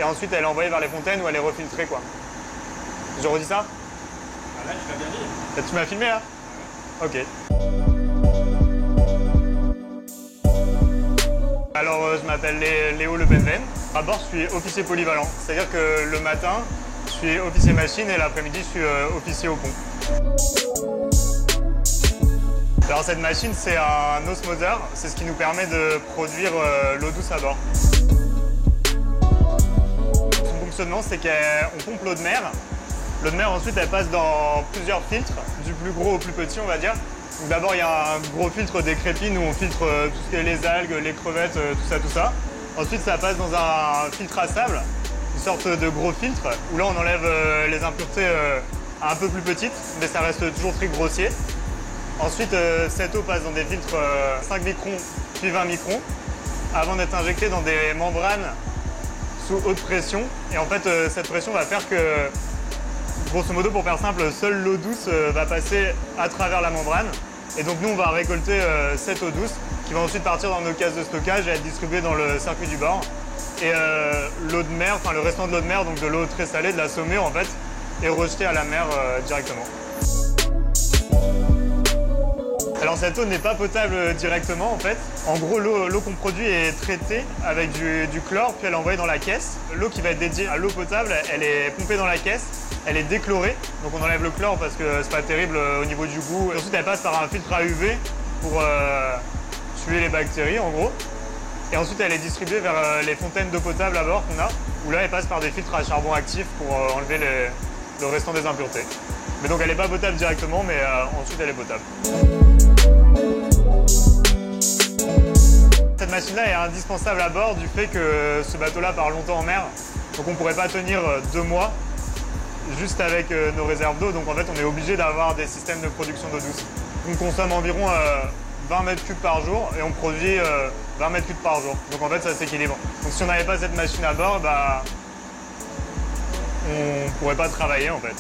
et ensuite elle est envoyée vers les fontaines où elle est refiltrée, quoi. Je redis ça? Ah là, tu l'as bien dit. Tu m'as filmé là? Ok. Alors je m'appelle Léo Le Benven. À bord, je suis officier polyvalent. C'est-à-dire que le matin, je suis officier machine et l'après-midi, je suis officier au pont. Alors cette machine, c'est un osmoseur. C'est ce qui nous permet de produire l'eau douce à bord. Son fonctionnement, c'est qu'on pompe l'eau de mer. L'eau de mer, ensuite, elle passe dans plusieurs filtres, du plus gros au plus petit, on va dire. Donc d'abord, il y a un gros filtre des crépines où on filtre tout ce qui est les algues, les crevettes, tout ça. Ensuite, ça passe dans un filtre à sable, une sorte de gros filtre, où là, on enlève les impuretés un peu plus petites, mais ça reste toujours très grossier. Ensuite, cette eau passe dans des filtres 5 microns, puis 20 microns, avant d'être injectée dans des membranes sous haute pression. Et en fait, cette pression va faire que, grosso modo, pour faire simple, seule l'eau douce va passer à travers la membrane. Et donc nous, on va récolter cette eau douce qui va ensuite partir dans nos caisses de stockage et être distribuée dans le circuit du bord. Et l'eau de mer, enfin le restant de l'eau de mer, donc de l'eau très salée, de la saumure en fait, est rejetée à la mer directement. Alors cette eau n'est pas potable directement en fait. En gros, l'eau qu'on produit est traitée avec du chlore, puis elle est envoyée dans la caisse. L'eau qui va être dédiée à l'eau potable, elle est pompée dans la caisse, elle est déchlorée. Donc on enlève le chlore parce que c'est pas terrible au niveau du goût. Et ensuite elle passe par un filtre à UV pour tuer les bactéries en gros. Et ensuite elle est distribuée vers les fontaines d'eau potable à bord qu'on a, où là elle passe par des filtres à charbon actif pour enlever le restant des impuretés. Mais donc elle n'est pas potable directement, mais ensuite elle est potable. Cette machine-là est indispensable à bord du fait que ce bateau-là part longtemps en mer. Donc on ne pourrait pas tenir 2 mois juste avec nos réserves d'eau. Donc en fait on est obligé d'avoir des systèmes de production d'eau douce. On consomme environ 20 mètres cubes par jour et on produit 20 mètres cubes par jour. Donc en fait ça s'équilibre. Donc si on n'avait pas cette machine à bord, bah, on ne pourrait pas travailler en fait.